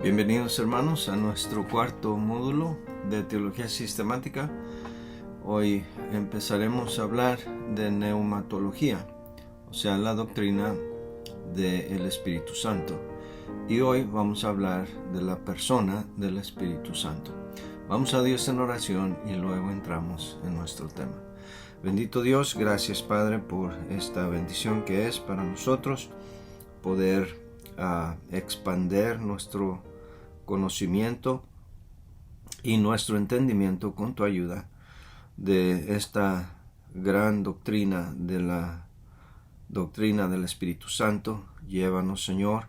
Bienvenidos hermanos a nuestro cuarto módulo de Teología Sistemática. Hoy empezaremos a hablar de neumatología, o sea, la doctrina del Espíritu Santo. Y hoy vamos a hablar de la persona del Espíritu Santo. Vamos a Dios en oración y luego entramos en nuestro tema. Bendito Dios, gracias Padre por esta bendición que es para nosotros poder expander nuestro conocimiento y nuestro entendimiento con tu ayuda de esta gran doctrina de la doctrina del Espíritu Santo. Llévanos, Señor,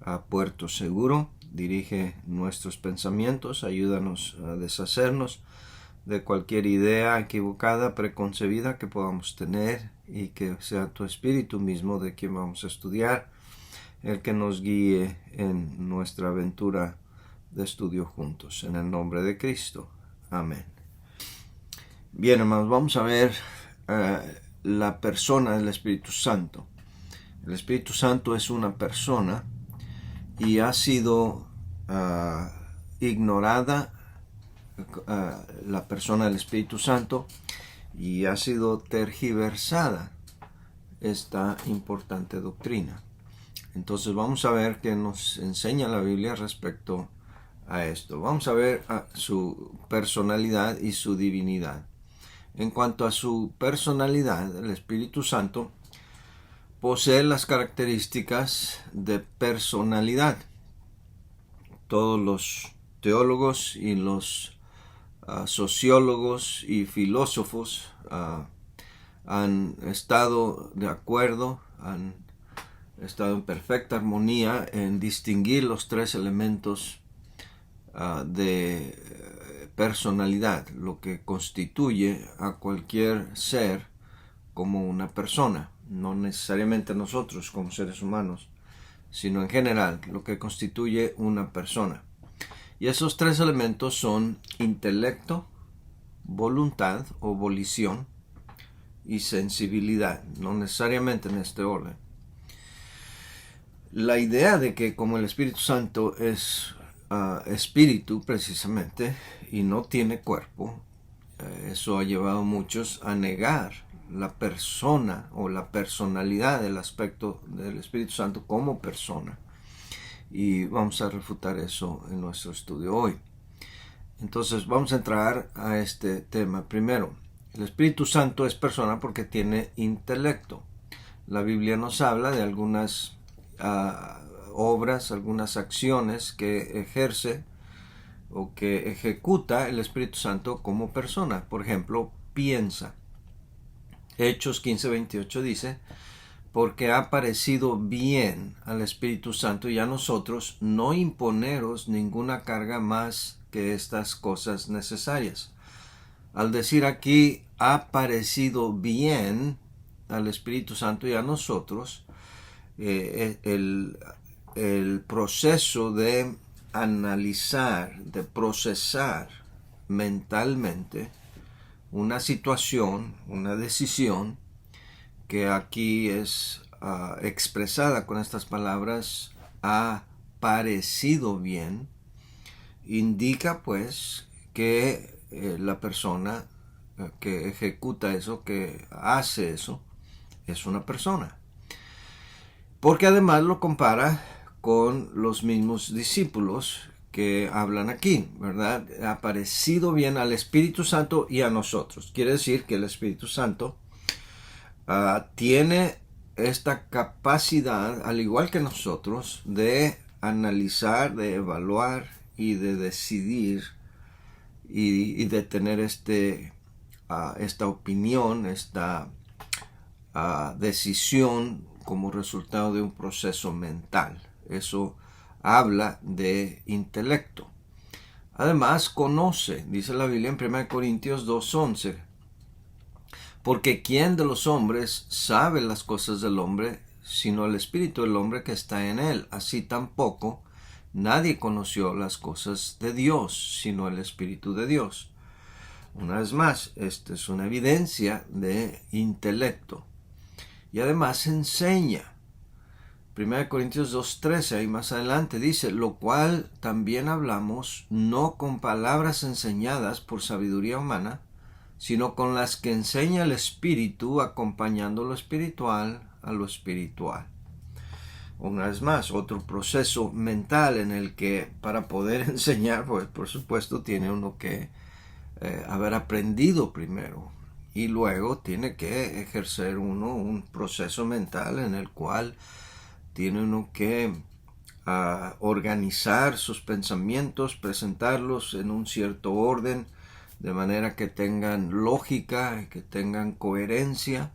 a puerto seguro, dirige nuestros pensamientos, ayúdanos a deshacernos de cualquier idea equivocada, preconcebida que podamos tener, y que sea tu Espíritu mismo de quien vamos a estudiar el que nos guíe en nuestra aventura de estudio juntos. En el nombre de Cristo. Amén. Bien, hermanos, vamos a ver la persona del Espíritu Santo. El Espíritu Santo es una persona y ha sido ignorada la persona del Espíritu Santo, y ha sido tergiversada esta importante doctrina. Entonces vamos a ver qué nos enseña la Biblia respecto a esto. Vamos a ver su personalidad y su divinidad. En cuanto a su personalidad, el Espíritu Santo posee las características de personalidad. Todos los teólogos y los sociólogos y filósofos han estado de acuerdo, han estado en perfecta armonía en distinguir los tres elementos de personalidad, lo que constituye a cualquier ser como una persona, no necesariamente nosotros como seres humanos, sino en general lo que constituye una persona. Y esos tres elementos son intelecto, voluntad o volición y sensibilidad, no necesariamente en este orden. La idea de que como el Espíritu Santo es espíritu precisamente y no tiene cuerpo, eso ha llevado a muchos a negar la persona o la personalidad del aspecto del Espíritu Santo como persona. Y vamos a refutar eso en nuestro estudio hoy. Entonces vamos a entrar a este tema. Primero, el Espíritu Santo es persona porque tiene intelecto. La Biblia nos habla de algunas obras, algunas acciones que ejerce o que ejecuta el Espíritu Santo como persona. Por ejemplo, piensa. Hechos 15:28 dice: porque ha parecido bien al Espíritu Santo y a nosotros no imponeros ninguna carga más que estas cosas necesarias. Al decir aquí ha parecido bien al Espíritu Santo y a nosotros, el proceso de analizar, de procesar mentalmente una situación, una decisión, que aquí es expresada con estas palabras, ha parecido bien, indica pues que la persona que ejecuta eso, que hace eso, es una persona. Porque además lo compara con los mismos discípulos que hablan aquí, ¿verdad? Ha parecido bien al Espíritu Santo y a nosotros. Quiere decir que el Espíritu Santo tiene esta capacidad, al igual que nosotros, de analizar, de evaluar y de decidir y de tener esta opinión, esta decisión como resultado de un proceso mental. Eso habla de intelecto. Además, conoce, dice la Biblia en 1 Corintios 2:11, porque ¿quién de los hombres sabe las cosas del hombre, sino el espíritu del hombre que está en él? Así tampoco nadie conoció las cosas de Dios, sino el Espíritu de Dios. Una vez más, esta es una evidencia de intelecto. Y además enseña. 1 Corintios 2:13, ahí más adelante dice, lo cual también hablamos no con palabras enseñadas por sabiduría humana, sino con las que enseña el Espíritu, acompañando lo espiritual a lo espiritual. Una vez más, otro proceso mental en el que para poder enseñar, pues por supuesto tiene uno que haber aprendido primero y luego tiene que ejercer uno un proceso mental en el cual tiene uno que organizar sus pensamientos, presentarlos en un cierto orden, de manera que tengan lógica, que tengan coherencia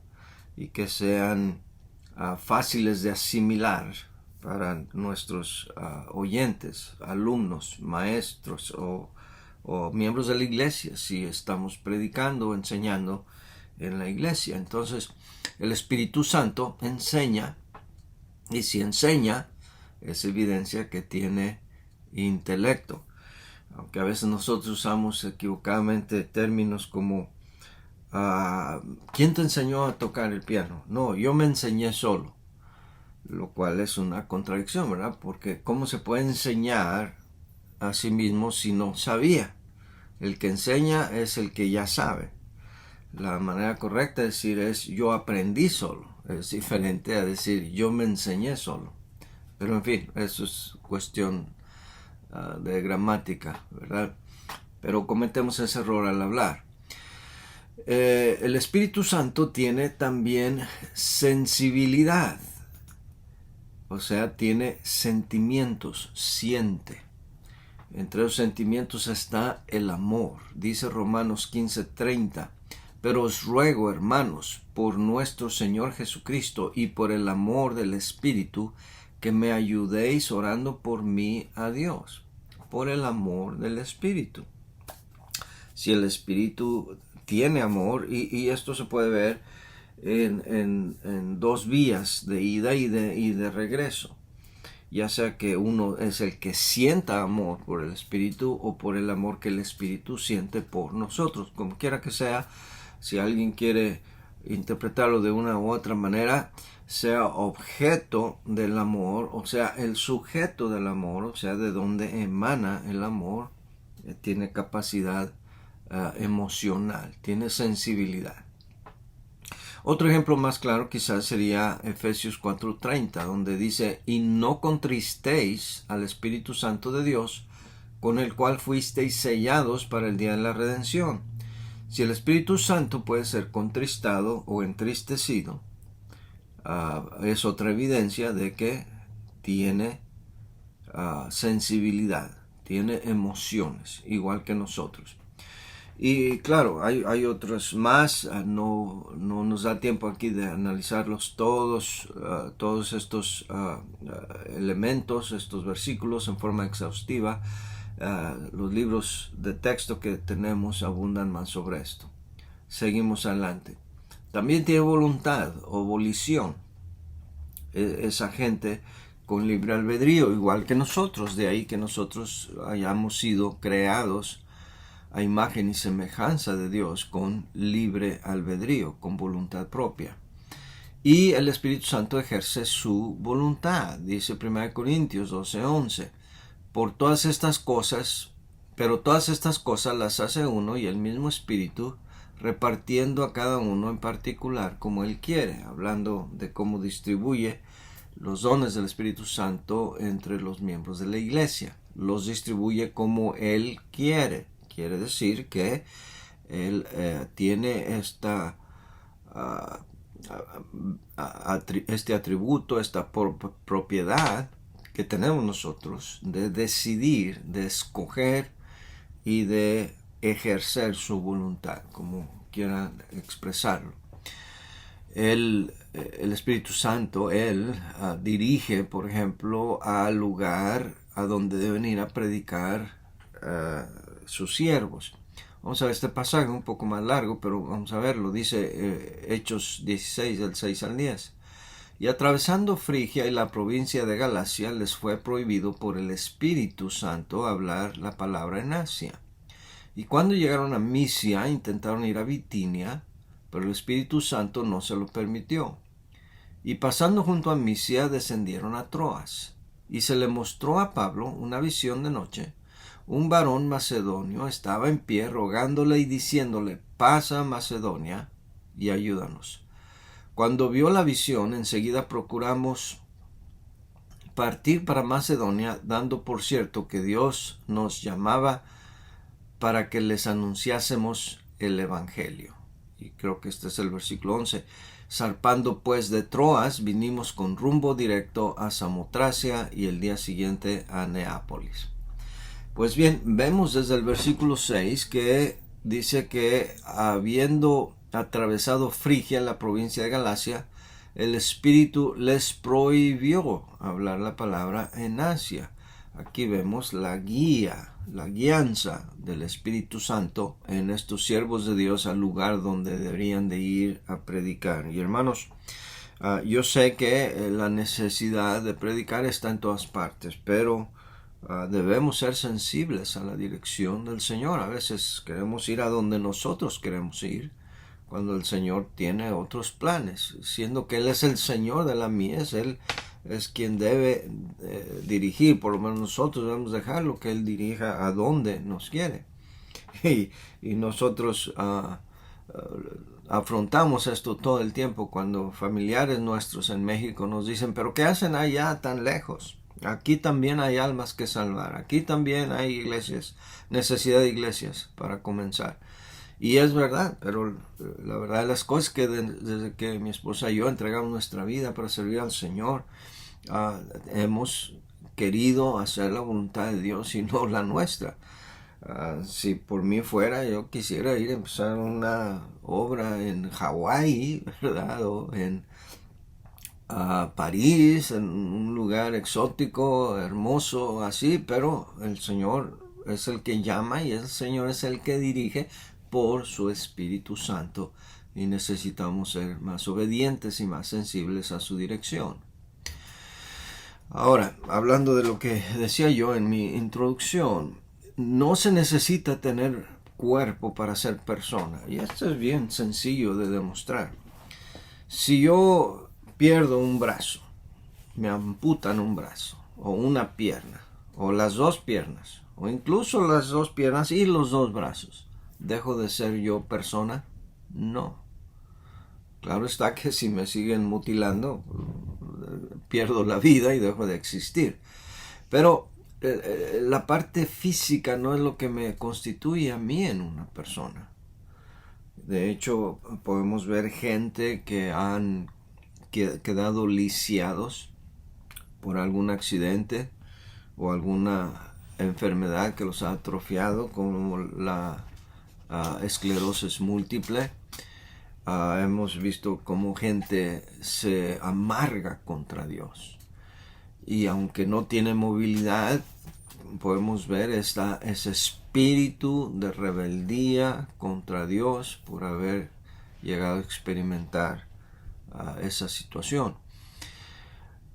y que sean fáciles de asimilar para nuestros oyentes, alumnos, maestros o miembros de la iglesia, si estamos predicando o enseñando en la iglesia. Entonces, el Espíritu Santo enseña, y si enseña, es evidencia que tiene intelecto. Aunque a veces nosotros usamos equivocadamente términos como ¿quién te enseñó a tocar el piano? No, yo me enseñé solo. Lo cual es una contradicción, ¿verdad? Porque ¿cómo se puede enseñar a sí mismo si no sabía? El que enseña es el que ya sabe. La manera correcta de decir es yo aprendí solo. Es diferente a decir yo me enseñé solo. Pero en fin, eso es cuestión de gramática, ¿verdad? Pero cometemos ese error al hablar. El Espíritu Santo tiene también sensibilidad. O sea, tiene sentimientos, siente. Entre los sentimientos está el amor. Dice Romanos 15:30. Pero os ruego, hermanos, por nuestro Señor Jesucristo y por el amor del Espíritu, que me ayudéis orando por mí a Dios. Por el amor del Espíritu. Si el Espíritu tiene amor, y esto se puede ver en dos vías de ida y de regreso, ya sea que uno es el que sienta amor por el Espíritu o por el amor que el Espíritu siente por nosotros, como quiera que sea. Si alguien quiere interpretarlo de una u otra manera, sea objeto del amor, o sea el sujeto del amor, o sea de donde emana el amor, tiene capacidad emocional, tiene sensibilidad. Otro ejemplo más claro quizás sería Efesios 4:30, donde dice, y no contristéis al Espíritu Santo de Dios, con el cual fuisteis sellados para el día de la redención. Si el Espíritu Santo puede ser contristado o entristecido, es otra evidencia de que tiene sensibilidad, tiene emociones, igual que nosotros. Y claro, hay otros más, no nos da tiempo aquí de analizarlos todos estos elementos, estos versículos en forma exhaustiva. Los libros de texto que tenemos abundan más sobre esto. Seguimos adelante. También tiene voluntad o volición. Esa gente con libre albedrío, igual que nosotros, de ahí que nosotros hayamos sido creados a imagen y semejanza de Dios con libre albedrío, con voluntad propia. Y el Espíritu Santo ejerce su voluntad, dice 1 Corintios 12:11. Por todas estas cosas, pero todas estas cosas las hace uno y el mismo Espíritu, repartiendo a cada uno en particular como Él quiere, hablando de cómo distribuye los dones del Espíritu Santo entre los miembros de la iglesia. Los distribuye como Él quiere. Quiere decir que Él tiene este atributo, esta propiedad que tenemos nosotros de decidir, de escoger y de ejercer su voluntad, como quieran expresarlo. El Espíritu Santo, Él dirige, por ejemplo, al lugar a donde deben ir a predicar sus siervos. Vamos a ver este pasaje un poco más largo, pero vamos a verlo. Dice Hechos 16, del 6 al 10. Y atravesando Frigia y la provincia de Galacia, les fue prohibido por el Espíritu Santo hablar la palabra en Asia. Y cuando llegaron a Misia, intentaron ir a Bitinia, pero el Espíritu Santo no se lo permitió. y pasando junto a Misia descendieron a Troas. Y se le mostró a Pablo una visión de noche. Un varón macedonio estaba en pie rogándole y diciéndole: pasa a Macedonia y ayúdanos. Cuando vio la visión, enseguida procuramos partir para Macedonia, dando por cierto que Dios nos llamaba para que les anunciásemos el Evangelio. Y creo que este es el versículo 11. Zarpando pues de Troas, vinimos con rumbo directo a Samotracia y el día siguiente a Neápolis. Pues bien, vemos desde el versículo 6 que dice que habiendo atravesado Frigia, la provincia de Galacia, el Espíritu les prohibió hablar la palabra en Asia. Aquí vemos la guianza del Espíritu Santo en estos siervos de Dios al lugar donde deberían de ir a predicar. Y hermanos, yo sé que la necesidad de predicar está en todas partes, pero debemos ser sensibles a la dirección del Señor. A veces queremos ir a donde nosotros queremos ir, cuando el Señor tiene otros planes, siendo que Él es el Señor de la mies. Él es quien debe dirigir. Por lo menos nosotros debemos dejarlo que Él dirija a donde nos quiere. Y nosotros afrontamos esto todo el tiempo cuando familiares nuestros en México nos dicen: pero ¿qué hacen allá tan lejos? Aquí también hay almas que salvar, aquí también hay iglesias, necesidad de iglesias para comenzar. Y es verdad, pero la verdad de las cosas es que desde que mi esposa y yo entregamos nuestra vida para servir al Señor, hemos querido hacer la voluntad de Dios y no la nuestra. Si por mí fuera, yo quisiera ir a empezar una obra en Hawái, ¿verdad? O en París, en un lugar exótico, hermoso, así, pero el Señor es el que llama y el Señor es el que dirige por su Espíritu Santo, y necesitamos ser más obedientes y más sensibles a su dirección. Ahora, hablando de lo que decía yo en mi introducción, no se necesita tener cuerpo para ser persona, y esto es bien sencillo de demostrar. Si yo pierdo un brazo, me amputan un brazo, o una pierna, o las dos piernas, o incluso las dos piernas y los dos brazos, ¿dejo de ser yo persona? No. Claro está que si me siguen mutilando, pierdo la vida y dejo de existir. Pero la parte física no es lo que me constituye a mí en una persona. De hecho, podemos ver gente que han quedado lisiados por algún accidente o alguna enfermedad que los ha atrofiado, como la esclerosis múltiple. Hemos visto cómo gente se amarga contra Dios, y aunque no tiene movilidad, podemos ver ese espíritu de rebeldía contra Dios por haber llegado a experimentar esa situación.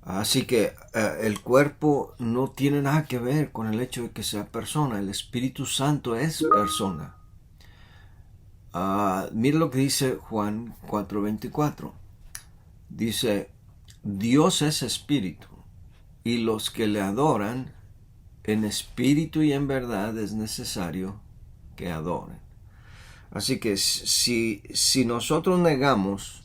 Así que el cuerpo no tiene nada que ver con el hecho de que sea persona. El Espíritu Santo es persona. Mira lo que dice Juan 4:24. Dice: Dios es espíritu, y los que le adoran en espíritu y en verdad es necesario que adoren. Así que si nosotros negamos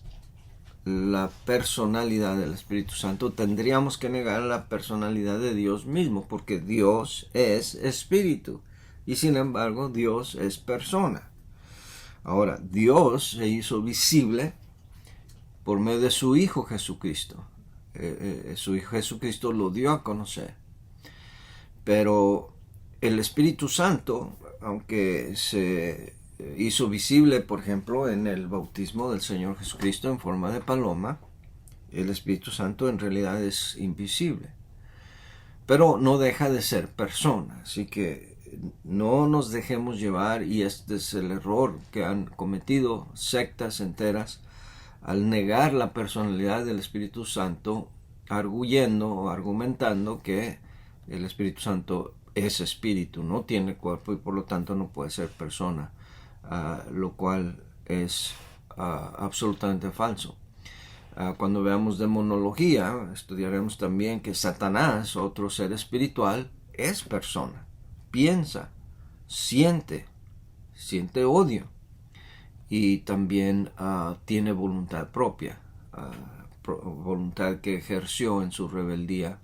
la personalidad del Espíritu Santo, tendríamos que negar la personalidad de Dios mismo, porque Dios es espíritu y sin embargo Dios es persona. Ahora, Dios se hizo visible por medio de su Hijo Jesucristo. Su Hijo Jesucristo lo dio a conocer. Pero el Espíritu Santo, aunque se hizo visible, por ejemplo, en el bautismo del Señor Jesucristo en forma de paloma, el Espíritu Santo en realidad es invisible. Pero no deja de ser persona. Así que no nos dejemos llevar, y este es el error que han cometido sectas enteras al negar la personalidad del Espíritu Santo, arguyendo o argumentando que el Espíritu Santo es espíritu, no tiene cuerpo y por lo tanto no puede ser persona, lo cual es absolutamente falso. Cuando veamos demonología, estudiaremos también que Satanás, otro ser espiritual, es persona, piensa, siente odio y también tiene voluntad propia, voluntad que ejerció en su rebeldía,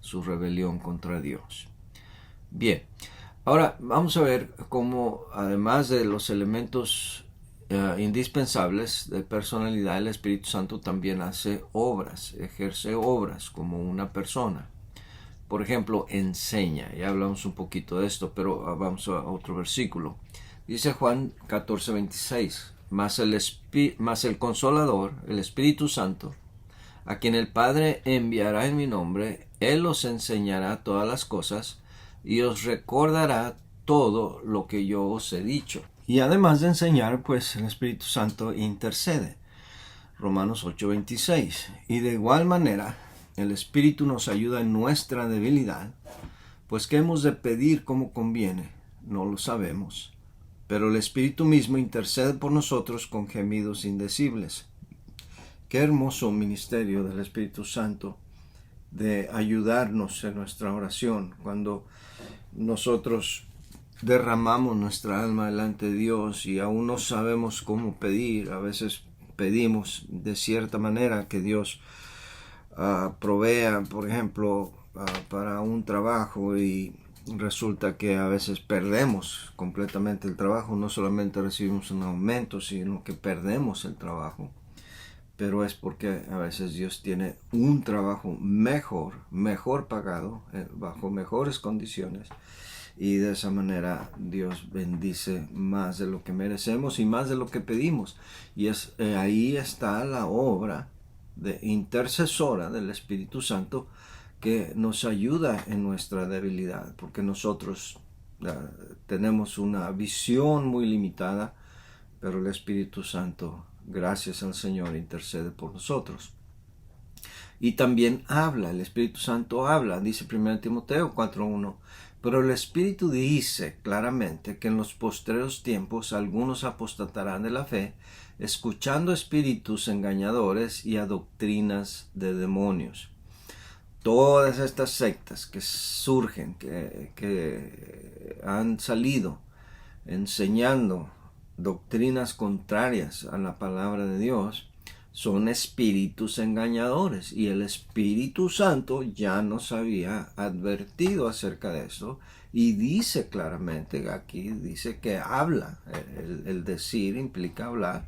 su rebelión contra Dios. Bien, ahora vamos a ver cómo, además de los elementos indispensables de personalidad, el Espíritu Santo también hace obras, ejerce obras como una persona. Por ejemplo, enseña. Ya hablamos un poquito de esto, pero vamos a otro versículo. Dice Juan 14:26, mas el Consolador, el Espíritu Santo, a quien el Padre enviará en mi nombre, Él os enseñará todas las cosas y os recordará todo lo que yo os he dicho. Y además de enseñar, pues el Espíritu Santo intercede. Romanos 8:26. Y de igual manera, el Espíritu nos ayuda en nuestra debilidad, pues ¿qué hemos de pedir como conviene? No lo sabemos. Pero el Espíritu mismo intercede por nosotros con gemidos indecibles. Qué hermoso ministerio del Espíritu Santo de ayudarnos en nuestra oración cuando nosotros derramamos nuestra alma delante de Dios y aún no sabemos cómo pedir. A veces pedimos de cierta manera que Dios provea, por ejemplo, para un trabajo y resulta que a veces perdemos completamente el trabajo. No solamente recibimos un aumento, sino que perdemos el trabajo. Pero es porque a veces Dios tiene un trabajo mejor pagado, bajo mejores condiciones. Y de esa manera Dios bendice más de lo que merecemos y más de lo que pedimos. Y ahí está la obra de intercesora del Espíritu Santo que nos ayuda en nuestra debilidad. Porque nosotros tenemos una visión muy limitada, pero el Espíritu Santo, gracias al Señor, intercede por nosotros. Y también habla, el Espíritu Santo habla, dice 1 Timoteo 4:1. Pero el Espíritu dice claramente que en los postreros tiempos algunos apostatarán de la fe, escuchando espíritus engañadores y a doctrinas de demonios. Todas estas sectas que surgen, que han salido enseñando doctrinas contrarias a la palabra de Dios, son espíritus engañadores, y el Espíritu Santo ya nos había advertido acerca de eso y dice claramente, aquí dice que habla, el decir implica hablar,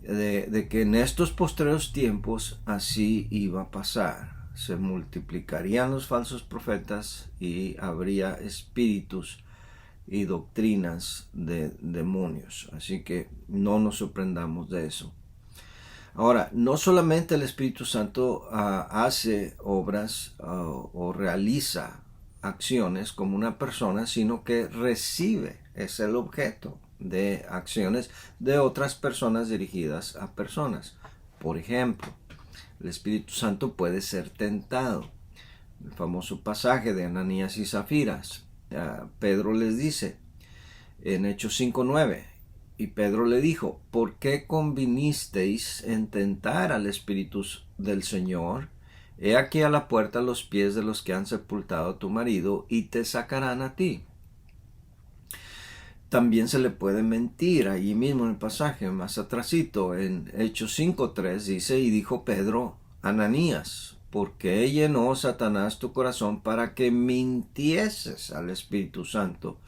de que en estos postreros tiempos así iba a pasar. Se multiplicarían los falsos profetas y habría espíritus y doctrinas de demonios. Así que no nos sorprendamos de eso. Ahora, no solamente el Espíritu Santo hace obras o realiza acciones como una persona, sino que recibe, es el objeto de acciones de otras personas dirigidas a personas. Por ejemplo, el Espíritu Santo puede ser tentado. El famoso pasaje de Ananías y Zafiras. Pedro les dice en Hechos 5:9, y Pedro le dijo: ¿por qué convinisteis en tentar al Espíritu del Señor? He aquí a la puerta los pies de los que han sepultado a tu marido, y te sacarán a ti. También se le puede mentir, allí mismo en el pasaje, más atrasito, en Hechos 5:3 dice: y dijo Pedro, Ananías, ¿por qué llenó Satanás tu corazón para que mintieses al Espíritu Santo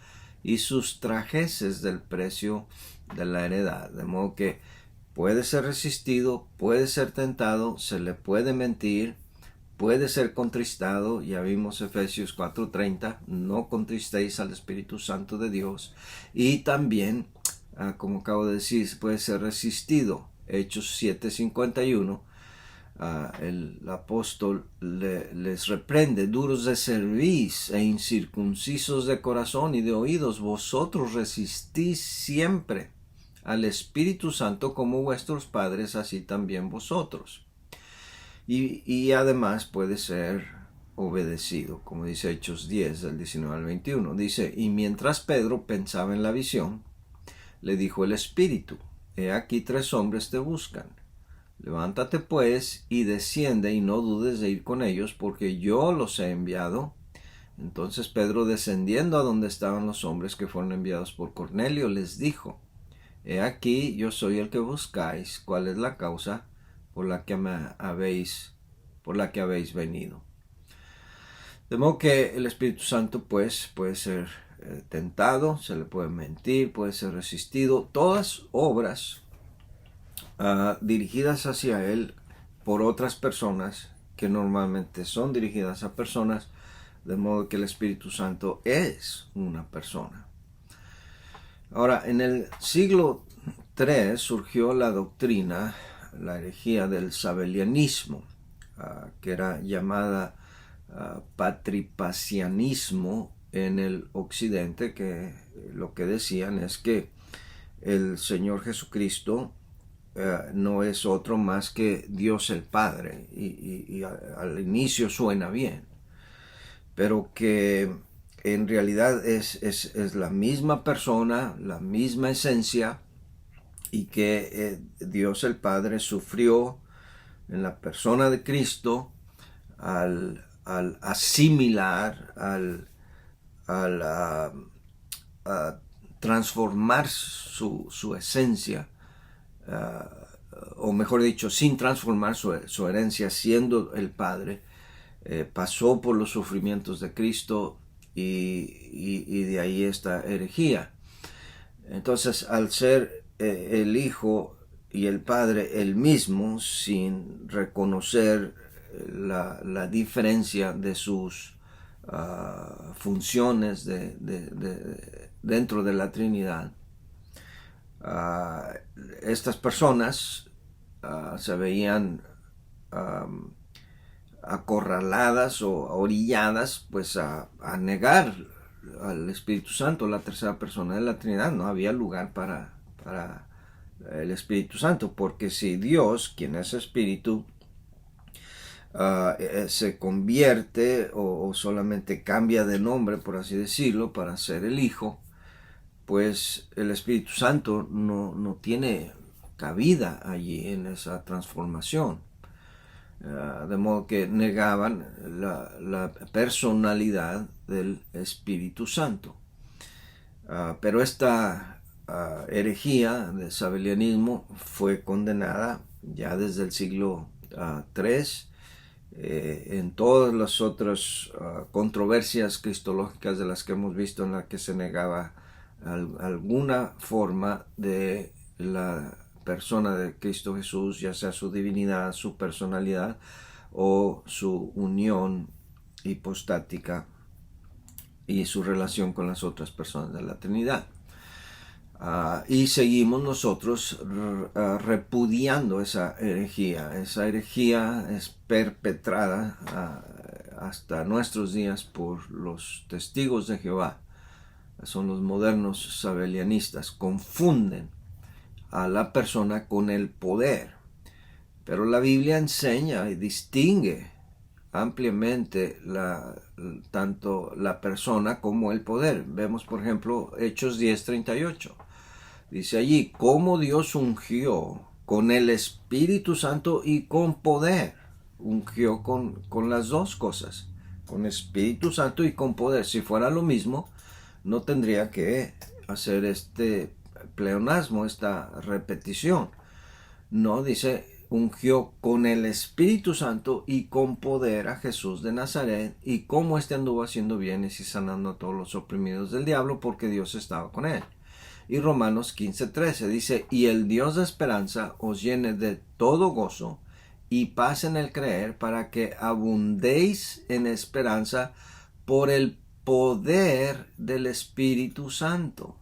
y sustrajeses del precio de la heredad? De modo que puede ser resistido, puede ser tentado, se le puede mentir, puede ser contristado. Ya vimos Efesios 4:30, no contristéis al Espíritu Santo de Dios. Y también, como acabo de decir, puede ser resistido. Hechos 7:51, el apóstol les reprende: duros de cerviz e incircuncisos de corazón y de oídos, vosotros resistís siempre al Espíritu Santo, como vuestros padres, así también vosotros. Y además puede ser obedecido, como dice Hechos 10, del 19 al 21. Dice: y mientras Pedro pensaba en la visión, le dijo el Espíritu: he aquí 3 hombres te buscan. Levántate pues y desciende y no dudes de ir con ellos, porque yo los he enviado. Entonces Pedro, descendiendo a donde estaban los hombres que fueron enviados por Cornelio, les dijo: He aquí, yo soy el que buscáis. ¿Cuál es la causa por la que habéis venido? De modo que el Espíritu Santo pues puede ser tentado, se le puede mentir, puede ser resistido. Todas obras dirigidas hacia él por otras personas, que normalmente son dirigidas a personas, de modo que el Espíritu Santo es una persona. Ahora, en el siglo III surgió la doctrina, la herejía del sabelianismo, que era llamada patripacianismo en el occidente, que lo que decían es que el Señor Jesucristo no es otro más que Dios el Padre, y al inicio suena bien, pero que en realidad es la misma persona, la misma esencia, y que Dios el Padre sufrió en la persona de Cristo al asimilar, al transformar su esencia, o mejor dicho, sin transformar su herencia, siendo el Padre, pasó por los sufrimientos de Cristo, y de ahí esta herejía. Entonces, al ser el Hijo y el Padre el mismo, sin reconocer la diferencia de sus funciones dentro de la Trinidad, estas personas se veían acorraladas o orilladas pues a negar al Espíritu Santo, la tercera persona de la Trinidad. No había lugar para el Espíritu Santo, porque si Dios, quien es Espíritu, se convierte o solamente cambia de nombre, por así decirlo, para ser el Hijo, pues el Espíritu Santo no tiene cabida allí en esa transformación. De modo que negaban la personalidad del Espíritu Santo. Pero esta herejía del sabelianismo fue condenada ya desde el siglo III. En todas las otras controversias cristológicas de las que hemos visto, en la que se negaba alguna forma de la persona de Cristo Jesús, ya sea su divinidad, su personalidad o su unión hipostática y su relación con las otras personas de la Trinidad. Y seguimos nosotros repudiando esa herejía. Esa herejía es perpetrada hasta nuestros días por los testigos de Jehová. Son los modernos sabelianistas. Confunden a la persona con el poder. Pero la Biblia enseña y distingue ampliamente tanto la persona como el poder. Vemos, por ejemplo, Hechos 10:38. Dice allí: cómo Dios ungió con el Espíritu Santo y con poder. Ungió con las dos cosas, con Espíritu Santo y con poder. Si fuera lo mismo, no tendría que hacer este pleonasmo, esta repetición. No, dice: ungió con el Espíritu Santo y con poder a Jesús de Nazaret, y cómo éste anduvo haciendo bienes y sanando a todos los oprimidos del diablo, porque Dios estaba con él. Y Romanos 15:13 dice: y el Dios de esperanza os llene de todo gozo y paz en el creer, para que abundéis en esperanza por el poder del Espíritu Santo.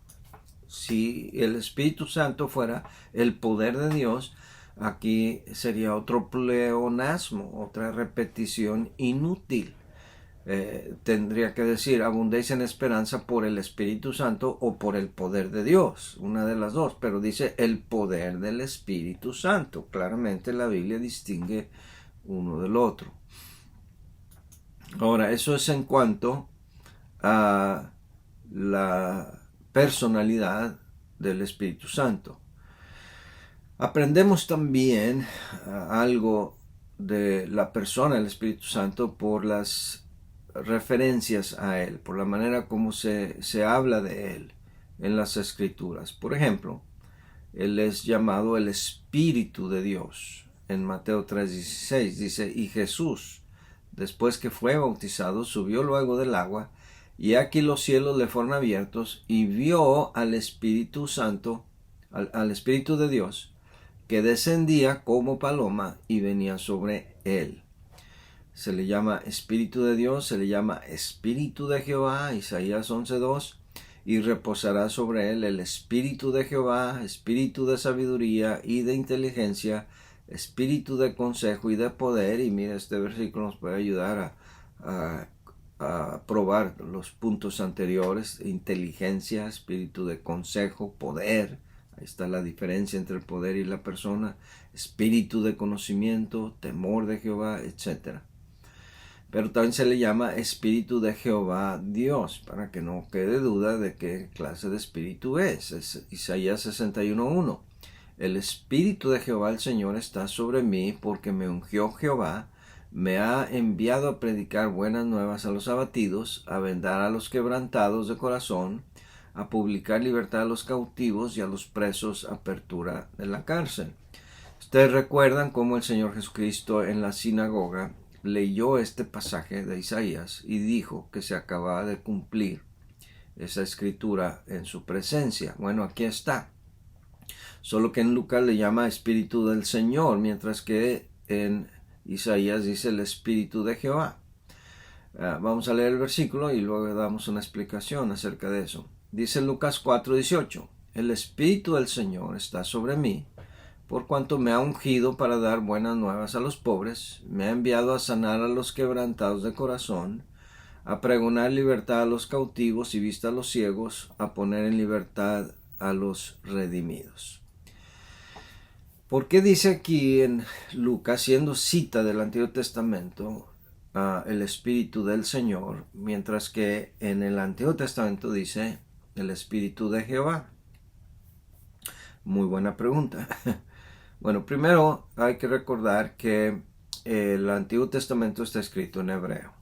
Si el Espíritu Santo fuera el poder de Dios, aquí sería otro pleonasmo, otra repetición inútil. Tendría que decir: abundéis en esperanza por el Espíritu Santo o por el poder de Dios, una de las dos, pero dice el poder del Espíritu Santo. Claramente la Biblia distingue uno del otro. Ahora, eso es en cuanto a la personalidad del Espíritu Santo. Aprendemos también algo de la persona del Espíritu Santo por las referencias a Él, por la manera como se habla de Él en las Escrituras. Por ejemplo, Él es llamado el Espíritu de Dios. En Mateo 3:16 dice, y Jesús, después que fue bautizado, subió luego del agua, y aquí los cielos le fueron abiertos, y vio al Espíritu Santo, al Espíritu de Dios, que descendía como paloma y venía sobre él. Se le llama Espíritu de Dios, se le llama Espíritu de Jehová, Isaías 11:2, y reposará sobre él el Espíritu de Jehová, Espíritu de sabiduría y de inteligencia, Espíritu de consejo y de poder. Y mira, este versículo nos puede ayudar a probar los puntos anteriores: inteligencia, espíritu de consejo, poder. Ahí está la diferencia entre el poder y la persona. Espíritu de conocimiento, temor de Jehová, etc. Pero también se le llama Espíritu de Jehová Dios, para que no quede duda de qué clase de espíritu es. Es Isaías 61:1. El Espíritu de Jehová el Señor está sobre mí, porque me ungió Jehová, me ha enviado a predicar buenas nuevas a los abatidos, a vendar a los quebrantados de corazón, a publicar libertad a los cautivos y a los presos apertura de la cárcel. Ustedes recuerdan cómo el Señor Jesucristo en la sinagoga leyó este pasaje de Isaías y dijo que se acababa de cumplir esa escritura en su presencia. Bueno, aquí está. Solo que en Lucas le llama Espíritu del Señor, mientras que en Isaías dice el Espíritu de Jehová. Vamos a leer el versículo y luego damos una explicación acerca de eso. Dice Lucas 4:18, el Espíritu del Señor está sobre mí, por cuanto me ha ungido para dar buenas nuevas a los pobres, me ha enviado a sanar a los quebrantados de corazón, a pregonar libertad a los cautivos y vista a los ciegos, a poner en libertad a los redimidos. ¿Por qué dice aquí en Lucas, siendo cita del Antiguo Testamento, el Espíritu del Señor, mientras que en el Antiguo Testamento dice el Espíritu de Jehová? Muy buena pregunta. Bueno, primero hay que recordar que el Antiguo Testamento está escrito en hebreo.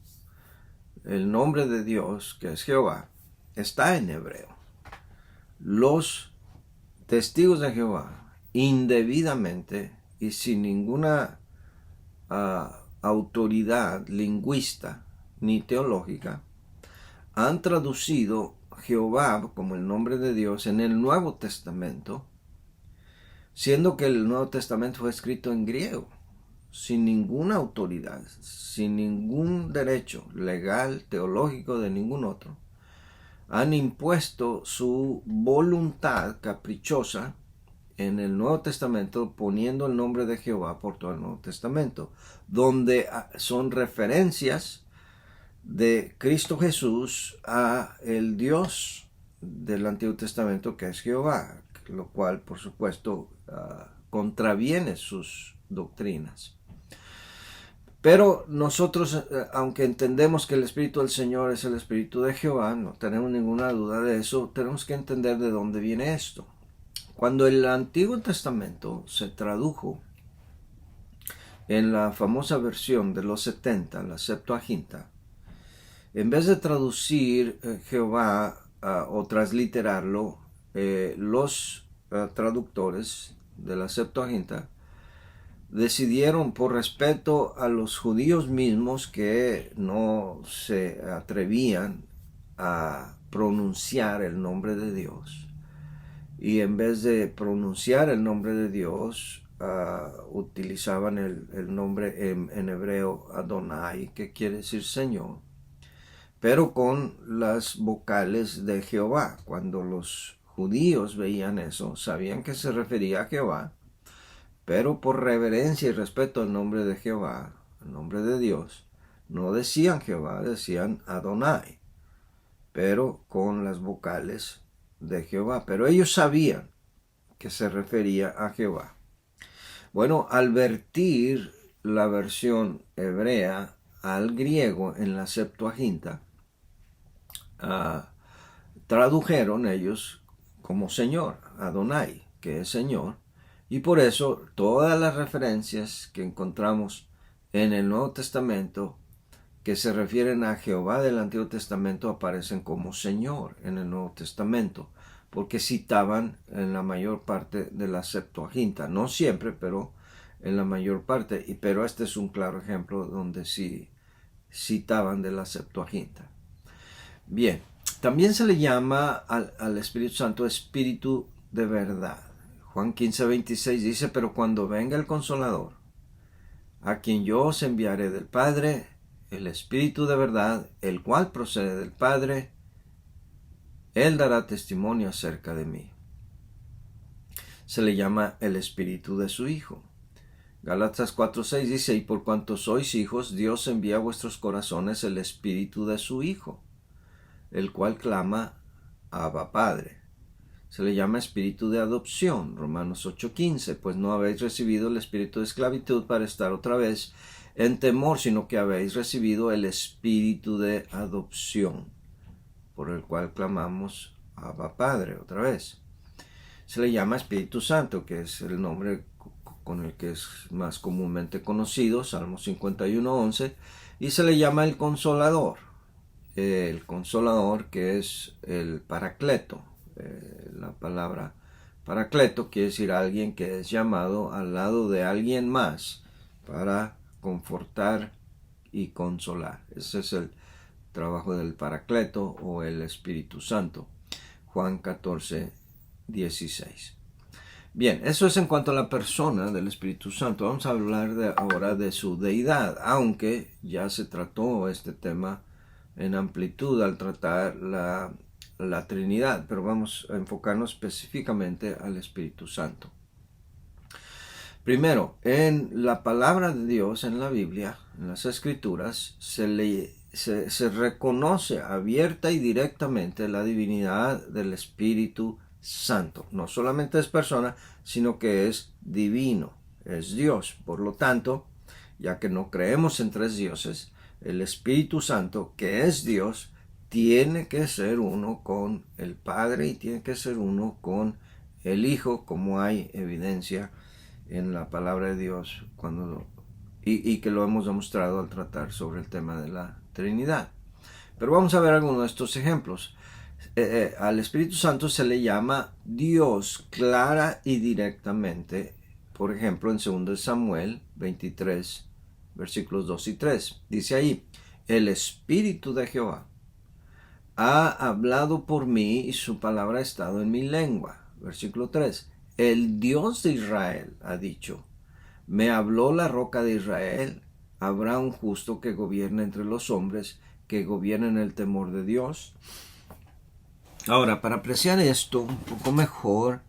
El nombre de Dios, que es Jehová, está en hebreo. Los testigos de Jehová, indebidamente y sin ninguna autoridad lingüista ni teológica, han traducido Jehová como el nombre de Dios en el Nuevo Testamento, siendo que el Nuevo Testamento fue escrito en griego, sin ninguna autoridad, sin ningún derecho legal, teológico de ningún otro. Han impuesto su voluntad caprichosa en el Nuevo Testamento, poniendo el nombre de Jehová por todo el Nuevo Testamento, donde son referencias de Cristo Jesús a el Dios del Antiguo Testamento, que es Jehová, lo cual por supuesto contraviene sus doctrinas. Pero nosotros, aunque entendemos que el Espíritu del Señor es el Espíritu de Jehová, no tenemos ninguna duda de eso, tenemos que entender de dónde viene esto. Cuando el Antiguo Testamento se tradujo en la famosa versión de los 70, la Septuaginta, en vez de traducir Jehová o transliterarlo, los traductores de la Septuaginta decidieron, por respeto a los judíos mismos que no se atrevían a pronunciar el nombre de Dios, y en vez de pronunciar el nombre de Dios, utilizaban el nombre en hebreo Adonai, que quiere decir Señor, pero con las vocales de Jehová. Cuando los judíos veían eso, sabían que se refería a Jehová, pero por reverencia y respeto al nombre de Jehová, al nombre de Dios, no decían Jehová, decían Adonai, pero con las vocales de Jehová. Pero ellos sabían que se refería a Jehová. Bueno, al vertir la versión hebrea al griego en la Septuaginta, tradujeron ellos como Señor, Adonai, que es Señor, Y por eso todas las referencias que encontramos en el Nuevo Testamento que se refieren a Jehová del Antiguo Testamento aparecen como Señor en el Nuevo Testamento, porque citaban en la mayor parte de la Septuaginta, no siempre, pero en la mayor parte, pero este es un claro ejemplo donde sí citaban de la Septuaginta. Bien, también se le llama al Espíritu Santo Espíritu de verdad. Juan 15:26 dice, pero cuando venga el Consolador, a quien yo os enviaré del Padre, el Espíritu de verdad, el cual procede del Padre, Él dará testimonio acerca de mí. Se le llama el Espíritu de su Hijo. Gálatas 4:6 dice, y por cuanto sois hijos, Dios envía a vuestros corazones el Espíritu de su Hijo, el cual clama, Abba Padre. Se le llama espíritu de adopción, Romanos 8:15, pues no habéis recibido el espíritu de esclavitud para estar otra vez en temor, sino que habéis recibido el espíritu de adopción, por el cual clamamos Abba Padre otra vez. Se le llama Espíritu Santo, que es el nombre con el que es más comúnmente conocido, Salmo 51:11, y se le llama el Consolador, que es el Paracleto. La palabra Paracleto quiere decir alguien que es llamado al lado de alguien más para confortar y consolar. Ese es el trabajo del Paracleto o el Espíritu Santo. Juan 14:16. Bien, eso es en cuanto a la persona del Espíritu Santo. Vamos a hablar ahora de su deidad, aunque ya se trató este tema en amplitud al tratar la Trinidad, pero vamos a enfocarnos específicamente al Espíritu Santo. Primero, en la palabra de Dios, en la Biblia, en las Escrituras, se reconoce abierta y directamente la divinidad del Espíritu Santo. No solamente es persona, sino que es divino, es Dios. Por lo tanto, ya que no creemos en tres dioses, el Espíritu Santo, que es Dios, tiene que ser uno con el Padre y tiene que ser uno con el Hijo, como hay evidencia en la palabra de Dios y que lo hemos demostrado al tratar sobre el tema de la Trinidad. Pero vamos a ver algunos de estos ejemplos. Al Espíritu Santo se le llama Dios clara y directamente. Por ejemplo, en 2 Samuel 23, versículos 2 y 3. Dice ahí, el Espíritu de Jehová ha hablado por mí y su palabra ha estado en mi lengua. Versículo 3. El Dios de Israel ha dicho, me habló la roca de Israel, habrá un justo que gobierne entre los hombres, que gobierne en el temor de Dios. Ahora, para apreciar esto un poco mejor,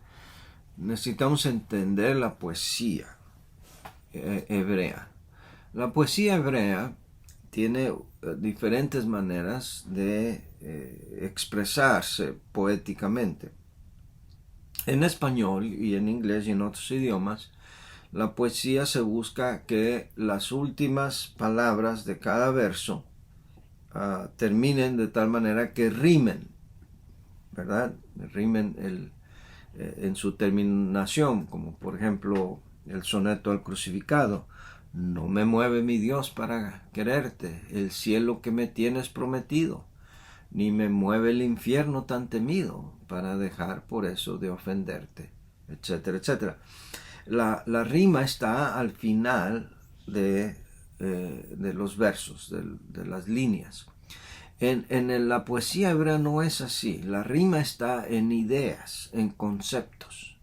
necesitamos entender la poesía hebrea. La poesía hebrea tiene diferentes maneras de expresarse poéticamente. En español y en inglés y en otros idiomas, la poesía se busca que las últimas palabras de cada verso terminen de tal manera que rimen, ¿verdad? Rimen en su terminación, como por ejemplo el soneto al crucificado. No me mueve mi Dios para quererte, el cielo que me tienes prometido, ni me mueve el infierno tan temido para dejar por eso de ofenderte, etcétera, etcétera. La rima está al final de los versos, de las líneas. En la poesía hebrea no es así. La rima está en ideas, en conceptos.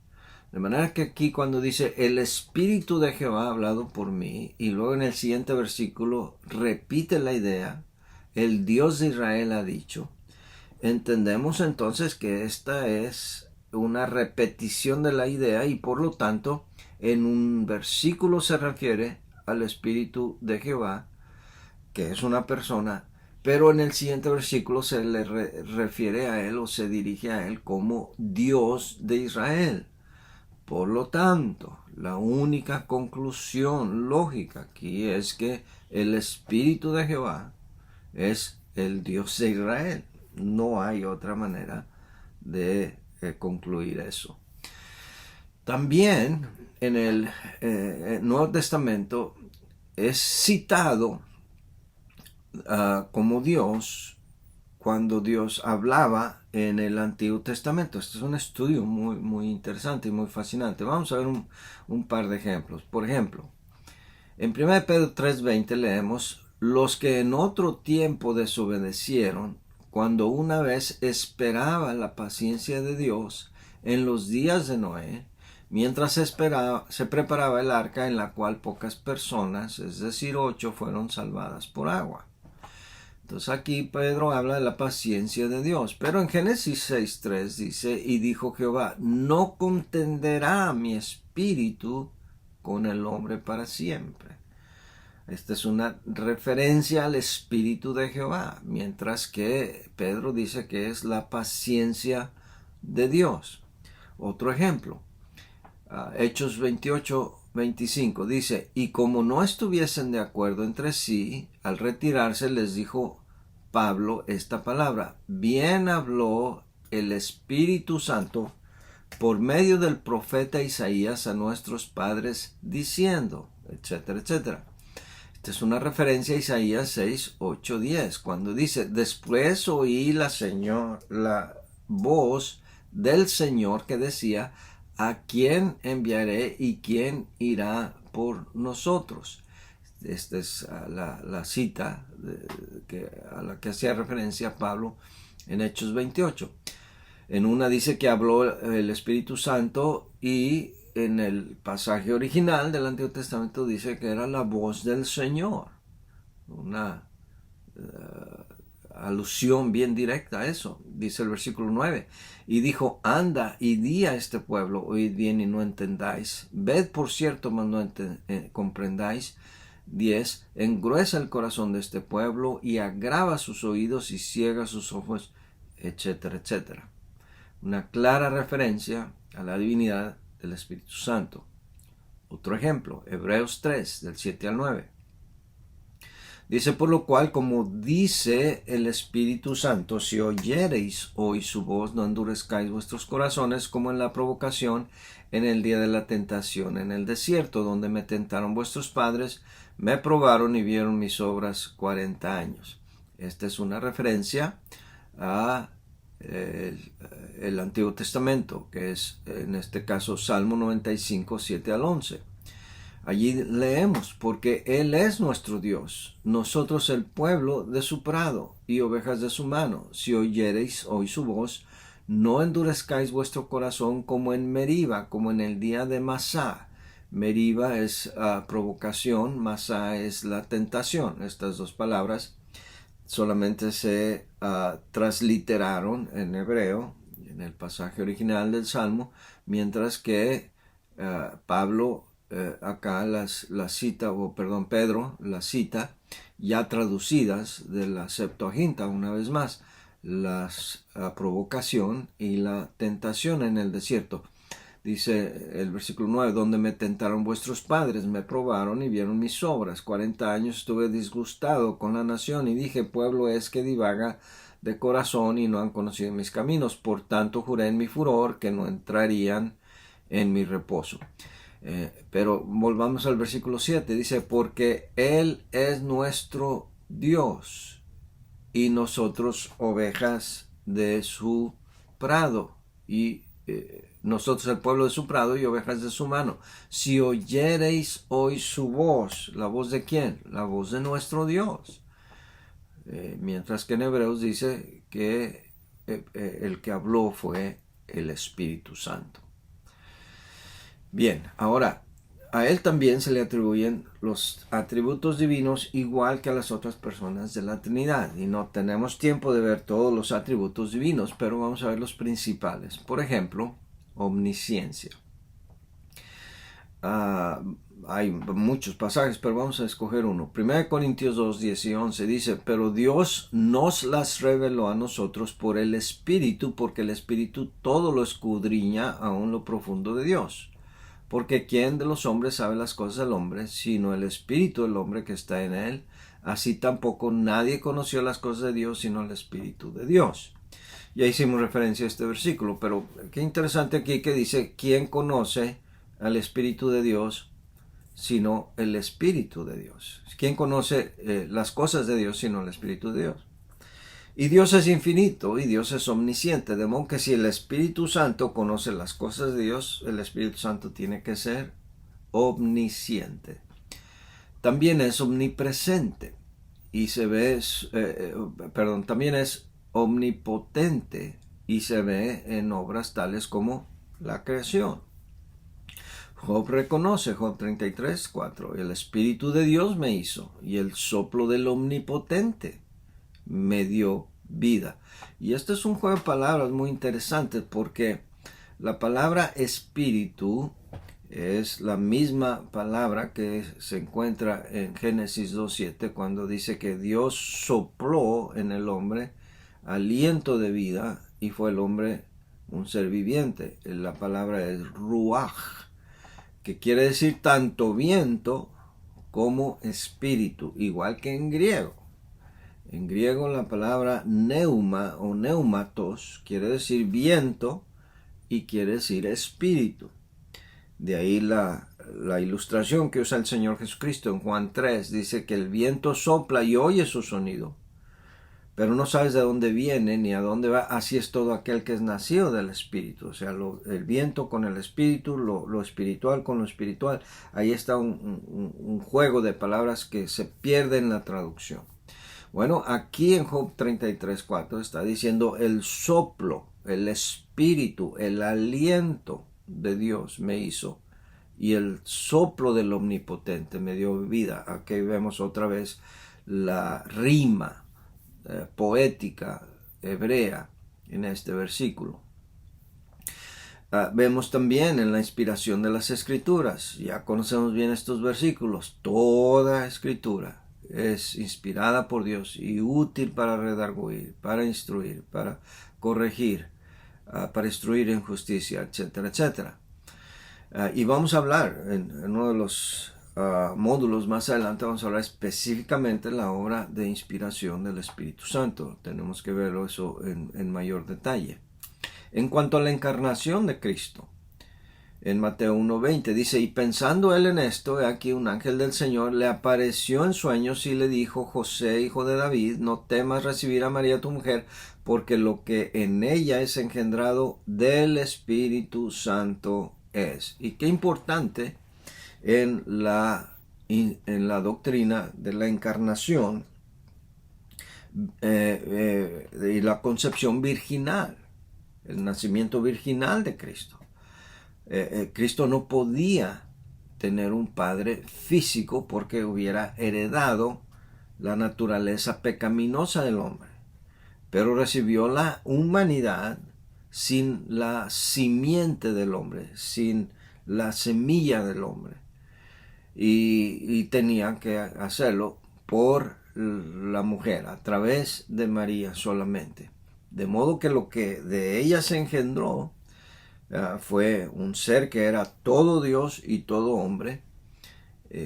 De manera que aquí cuando dice el Espíritu de Jehová ha hablado por mí, y luego en el siguiente versículo repite la idea, el Dios de Israel ha dicho, entendemos entonces que esta es una repetición de la idea y por lo tanto en un versículo se refiere al Espíritu de Jehová, que es una persona, pero en el siguiente versículo se le refiere a él o se dirige a él como Dios de Israel. Por lo tanto, la única conclusión lógica aquí es que el Espíritu de Jehová es el Dios de Israel. No hay otra manera de concluir eso. También en el Nuevo Testamento es citado como Dios cuando Dios hablaba en el Antiguo Testamento. Este es un estudio muy, muy interesante y muy fascinante. Vamos a ver un par de ejemplos. Por ejemplo, en 1 Pedro 3:20 leemos: los que en otro tiempo desobedecieron, cuando una vez esperaba la paciencia de Dios en los días de Noé, mientras se preparaba el arca, en la cual pocas personas, es decir, 8, fueron salvadas por agua. Entonces aquí Pedro habla de la paciencia de Dios. Pero en Génesis 6:3 dice: y dijo Jehová, no contenderá mi espíritu con el hombre para siempre. Esta es una referencia al espíritu de Jehová, mientras que Pedro dice que es la paciencia de Dios. Otro ejemplo, Hechos 28:25 dice: y como no estuviesen de acuerdo entre sí, al retirarse les dijo Pablo esta palabra: bien habló el Espíritu Santo por medio del profeta Isaías a nuestros padres diciendo, etcétera, etcétera. Esta es una referencia a Isaías 6:8-10, cuando dice: después oí la voz del Señor que decía: ¿a quién enviaré y quién irá por nosotros? Esta es la cita a la que hacía referencia Pablo en Hechos 28. En una dice que habló el Espíritu Santo, y en el pasaje original del Antiguo Testamento dice que era la voz del Señor. Una alusión bien directa a eso. Dice el versículo 9: y dijo: anda y di a este pueblo, oíd bien y no entendáis, ved por cierto, mas no comprendáis. 10. Engruesa el corazón de este pueblo y agrava sus oídos y ciega sus ojos, etcétera, etcétera. Una clara referencia a la divinidad del Espíritu Santo. Otro ejemplo, Hebreos 3, del 7 al 9. Dice: por lo cual, como dice el Espíritu Santo, si oyereis hoy su voz, no endurezcáis vuestros corazones como en la provocación en el día de la tentación en el desierto, donde me tentaron vuestros padres, me probaron y vieron mis obras 40 años. Esta es una referencia a el Antiguo Testamento, que es en este caso Salmo 95, 7 al 11. Allí leemos: porque Él es nuestro Dios, nosotros el pueblo de su prado y ovejas de su mano. Si oyereis hoy su voz, no endurezcáis vuestro corazón como en Meriba, como en el día de Masá. Meriba es provocación, Masá es la tentación. Estas dos palabras solamente se transliteraron en hebreo, en el pasaje original del Salmo, mientras que Pedro la cita ya traducidas de la Septuaginta, una vez más, la provocación y la tentación en el desierto. Dice el versículo 9: donde me tentaron vuestros padres, me probaron y vieron mis obras. 40 años estuve disgustado con la nación y dije: pueblo es que divaga de corazón y no han conocido mis caminos. Por tanto juré en mi furor que no entrarían en mi reposo. Pero volvamos al versículo 7. Dice: porque Él es nuestro Dios y nosotros ovejas de su prado, y nosotros el pueblo de su prado y ovejas de su mano. Si oyereis hoy su voz, ¿la voz de quién? La voz de nuestro Dios. Mientras que en Hebreos dice que el que habló fue el Espíritu Santo. Bien, ahora, a Él también se le atribuyen los atributos divinos igual que a las otras personas de la Trinidad. Y no tenemos tiempo de ver todos los atributos divinos, pero vamos a ver los principales. Por ejemplo, omnisciencia. Hay muchos pasajes, pero vamos a escoger uno. 1 Corintios 2, 10 y 11 dice: pero Dios nos las reveló a nosotros por el Espíritu, porque el Espíritu todo lo escudriña aún lo profundo de Dios. Porque ¿quién de los hombres sabe las cosas del hombre, sino el Espíritu del hombre que está en él? Así tampoco nadie conoció las cosas de Dios, sino el Espíritu de Dios. Ya hicimos referencia a este versículo, pero qué interesante aquí que dice: ¿quién conoce al Espíritu de Dios, sino el Espíritu de Dios. ¿Quién conoce las cosas de Dios sino el Espíritu de Dios? Y Dios es infinito y Dios es omnisciente, de modo que si el Espíritu Santo conoce las cosas de Dios, el Espíritu Santo tiene que ser omnisciente. También es omnipresente y se ve, también es omnipotente y se ve en obras tales como la creación. Job reconoce, Job 33:4, el Espíritu de Dios me hizo y el soplo del Omnipotente me dio vida. Y este es un juego de palabras muy interesante porque la palabra espíritu es la misma palabra que se encuentra en Génesis 2:7 cuando dice que Dios sopló en el hombre aliento de vida y fue el hombre un ser viviente. La palabra es ruach, que quiere decir tanto viento como espíritu, igual que en griego. En griego la palabra neuma o neumatos quiere decir viento y quiere decir espíritu. De ahí la ilustración que usa el Señor Jesucristo en Juan 3, dice que el viento sopla y oye su sonido, pero no sabes de dónde viene ni a dónde va. Así es todo aquel que es nacido del Espíritu. O sea, el viento con el Espíritu, lo espiritual con lo espiritual. Ahí está un juego de palabras que se pierde en la traducción. Bueno, aquí en Job 33:4 está diciendo el soplo, el Espíritu, el aliento de Dios me hizo y el soplo del Omnipotente me dio vida. Aquí vemos otra vez la rima poética hebrea en este versículo. Vemos también en la inspiración de las Escrituras. Ya conocemos bien estos versículos. Toda Escritura es inspirada por Dios y útil para redarguir, para instruir, para corregir, para instruir en justicia, etcétera, etcétera. Y vamos a hablar en uno de los módulos más adelante, vamos a hablar específicamente de la obra de inspiración del Espíritu Santo. Tenemos que verlo eso en mayor detalle. En cuanto a la encarnación de Cristo, en Mateo 1:20 dice, y pensando él en esto, he aquí un ángel del Señor le apareció en sueños y le dijo, José, hijo de David, no temas recibir a María tu mujer, porque lo que en ella es engendrado del Espíritu Santo es. Y qué importante en la doctrina de la encarnación y la concepción virginal, el nacimiento virginal de Cristo. Cristo no podía tener un padre físico porque hubiera heredado la naturaleza pecaminosa del hombre, pero recibió la humanidad sin la simiente del hombre, sin la semilla del hombre, y tenía que hacerlo por la mujer, a través de María solamente, de modo que lo que de ella se engendró fue un ser que era todo Dios y todo hombre,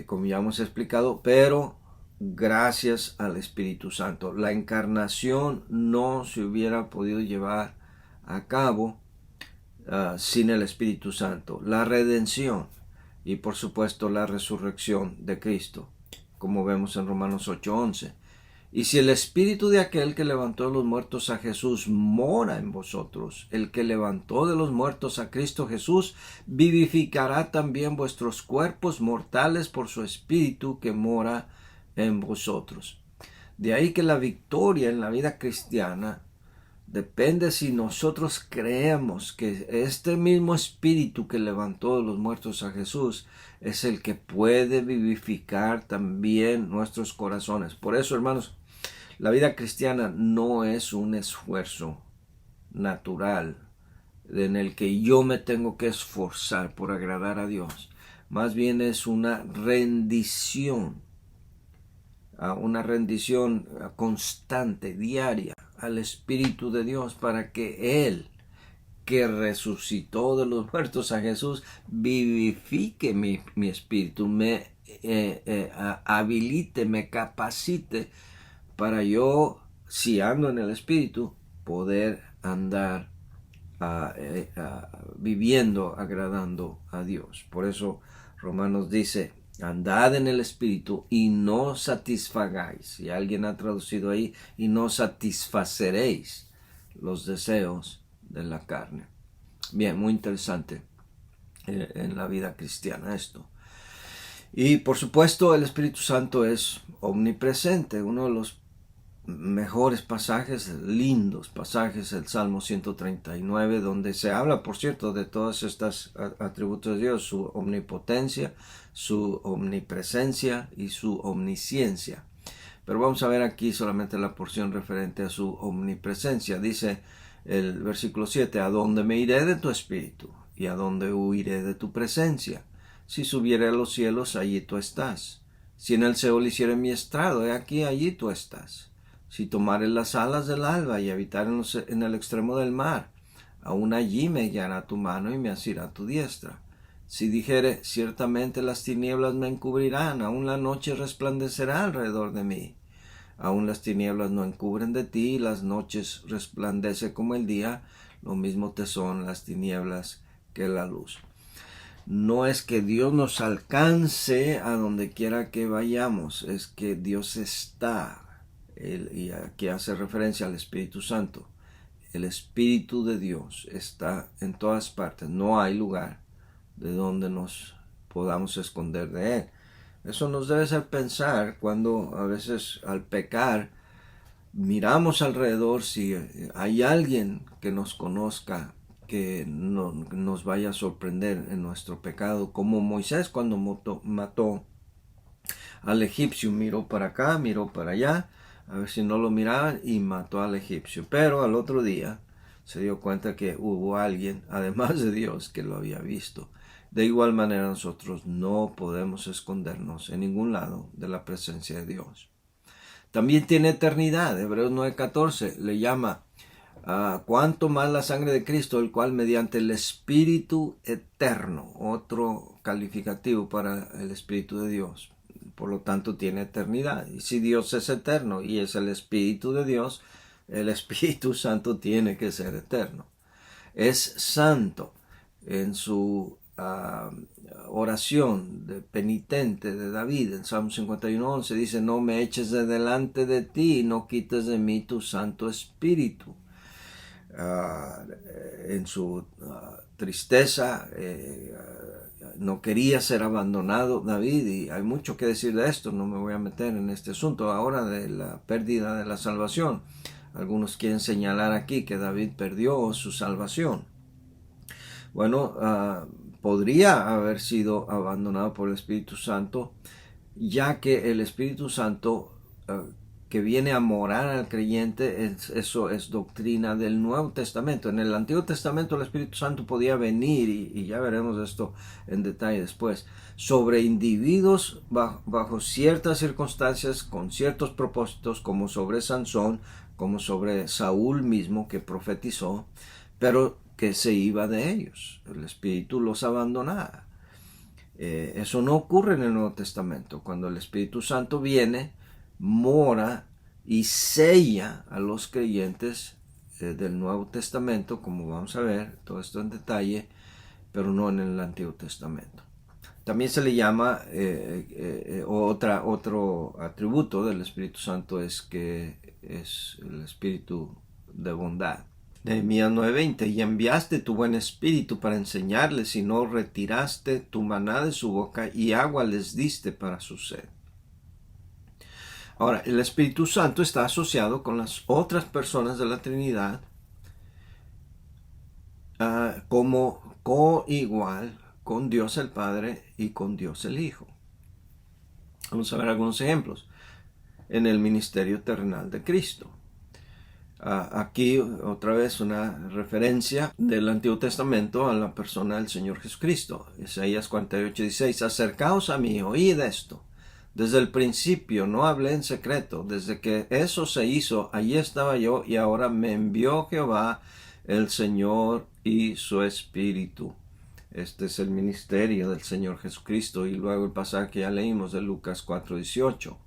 como ya hemos explicado, pero gracias al Espíritu Santo. La encarnación no se hubiera podido llevar a cabo sin el Espíritu Santo. La redención y por supuesto la resurrección de Cristo, como vemos en Romanos 8:11. Y si el Espíritu de aquel que levantó de los muertos a Jesús mora en vosotros, el que levantó de los muertos a Cristo Jesús, vivificará también vuestros cuerpos mortales por su Espíritu que mora en vosotros. De ahí que la victoria en la vida cristiana depende si nosotros creemos que este mismo Espíritu que levantó de los muertos a Jesús es el que puede vivificar también nuestros corazones. Por eso, hermanos, la vida cristiana no es un esfuerzo natural en el que yo me tengo que esforzar por agradar a Dios. Más bien es una rendición constante, diaria al Espíritu de Dios para que Él, que resucitó de los muertos a Jesús, vivifique mi espíritu, me habilite, me capacite para yo, si ando en el Espíritu, poder andar viviendo, agradando a Dios. Por eso Romanos dice, andad en el Espíritu y no satisfagáis. Y alguien ha traducido ahí, y no satisfaceréis los deseos de la carne. Bien, muy interesante en la vida cristiana esto. Y por supuesto el Espíritu Santo es omnipresente. Uno de los mejores pasajes, lindos pasajes, el Salmo 139, donde se habla, por cierto, de todos estos atributos de Dios, su omnipotencia, su omnipresencia y su omnisciencia. Pero vamos a ver aquí solamente la porción referente a su omnipresencia. Dice el versículo 7, ¿a dónde me iré de tu espíritu? ¿Y a dónde huiré de tu presencia? Si subiere a los cielos, allí tú estás. Si en el Seol hiciere mi estrado, he aquí, allí tú estás. Si tomare las alas del alba y habitar en el extremo del mar, aún allí me guiará tu mano y me asirá tu diestra. Si dijere, ciertamente las tinieblas me encubrirán, aún la noche resplandecerá alrededor de mí. Aún las tinieblas no encubren de ti, las noches resplandece como el día, lo mismo te son las tinieblas que la luz. No es que Dios nos alcance a donde quiera que vayamos, es que Dios está. Y aquí hace referencia al Espíritu Santo. El Espíritu de Dios está en todas partes. No hay lugar de donde nos podamos esconder de Él. Eso nos debe hacer pensar cuando a veces al pecar miramos alrededor si hay alguien que nos conozca, que no, nos vaya a sorprender en nuestro pecado, como Moisés cuando mató al egipcio, miró para acá, miró para allá, a ver si no lo miraban, y mató al egipcio. Pero al otro día se dio cuenta que hubo alguien, además de Dios, que lo había visto. De igual manera nosotros no podemos escondernos en ningún lado de la presencia de Dios. También tiene eternidad. Hebreos 9:14 le llama cuanto más la sangre de Cristo, el cual mediante el Espíritu eterno, otro calificativo para el Espíritu de Dios. Por lo tanto tiene eternidad. Y si Dios es eterno y es el Espíritu de Dios, el Espíritu Santo tiene que ser eterno. Es santo. En su oración de penitente de David, en Salmo 51:11, dice, no me eches de delante de ti, no quites de mí tu Santo Espíritu. En su tristeza, no quería ser abandonado David, y hay mucho que decir de esto, no me voy a meter en este asunto ahora de la pérdida de la salvación. Algunos quieren señalar aquí que David perdió su salvación. Bueno, podría haber sido abandonado por el Espíritu Santo, ya que el Espíritu Santo que viene a morar al creyente, eso es doctrina del Nuevo Testamento. En el Antiguo Testamento el Espíritu Santo podía venir, y ya veremos esto en detalle después, sobre individuos bajo ciertas circunstancias, con ciertos propósitos, como sobre Sansón, como sobre Saúl mismo que profetizó, pero que se iba de ellos. El Espíritu los abandonaba. Eso no ocurre en el Nuevo Testamento. Cuando el Espíritu Santo viene, mora y sella a los creyentes del Nuevo Testamento, como vamos a ver, todo esto en detalle, pero no en el Antiguo Testamento. También se le llama, otro atributo del Espíritu Santo es que es el Espíritu de bondad. Nehemías 9:20, y enviaste tu buen espíritu para enseñarles, y no retiraste tu maná de su boca, y agua les diste para su sed. Ahora, el Espíritu Santo está asociado con las otras personas de la Trinidad como coigual con Dios el Padre y con Dios el Hijo. Vamos a ver algunos ejemplos en el ministerio terrenal de Cristo. Aquí otra vez una referencia del Antiguo Testamento a la persona del Señor Jesucristo. Isaías 48:16, acercaos a mí, oíd esto. Desde el principio no hablé en secreto, desde que eso se hizo, allí estaba yo, y ahora me envió Jehová, el Señor y su Espíritu. Este es el ministerio del Señor Jesucristo, y luego el pasaje que ya leímos de Lucas 4:18.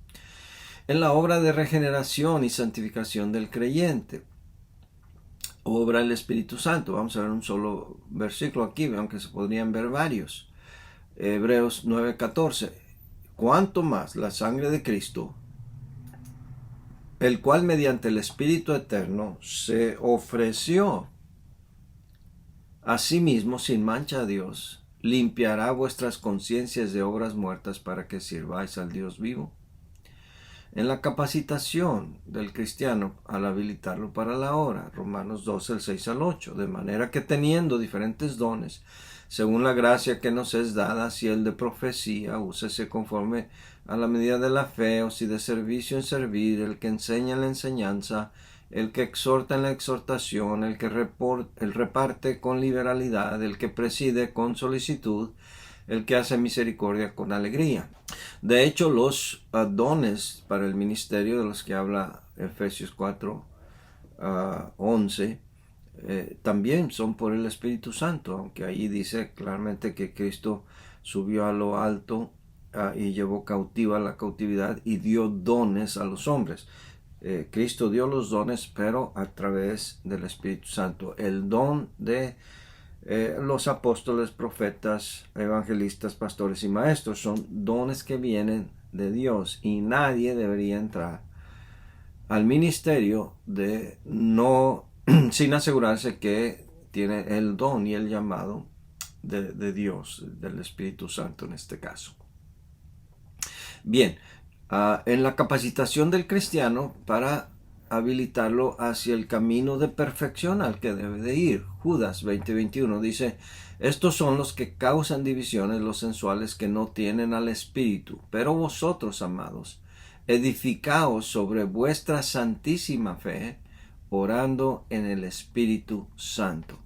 En la obra de regeneración y santificación del creyente. obra el Espíritu Santo. Vamos a ver un solo versículo aquí, aunque se podrían ver varios. Hebreos 9:14. Cuanto más la sangre de Cristo, el cual mediante el Espíritu Eterno se ofreció a sí mismo sin mancha a Dios, limpiará vuestras conciencias de obras muertas para que sirváis al Dios vivo. En la capacitación del cristiano al habilitarlo para la obra, Romanos 12, el 6 al 8, de manera que teniendo diferentes dones, según la gracia que nos es dada, si el de profecía, úsese conforme a la medida de la fe, o si de servicio en servir, el que enseña en la enseñanza, el que exhorta en la exhortación, el que reparte con liberalidad, el que preside con solicitud, el que hace misericordia con alegría. De hecho, los dones para el ministerio de los que habla Efesios 4, 11, también son por el Espíritu Santo, aunque ahí dice claramente que Cristo subió a lo alto y llevó cautiva la cautividad y dio dones a los hombres. Cristo dio los dones, pero a través del Espíritu Santo. El don de los apóstoles, profetas, evangelistas, pastores y maestros son dones que vienen de Dios, y nadie debería entrar al ministerio de no sin asegurarse que tiene el don y el llamado de Dios, del Espíritu Santo en este caso. Bien, en la capacitación del cristiano para habilitarlo hacia el camino de perfección al que debe de ir. Judas 20:21 dice: estos son los que causan divisiones, los sensuales que no tienen al Espíritu. Pero vosotros, amados, edificaos sobre vuestra santísima fe, orando en el Espíritu Santo.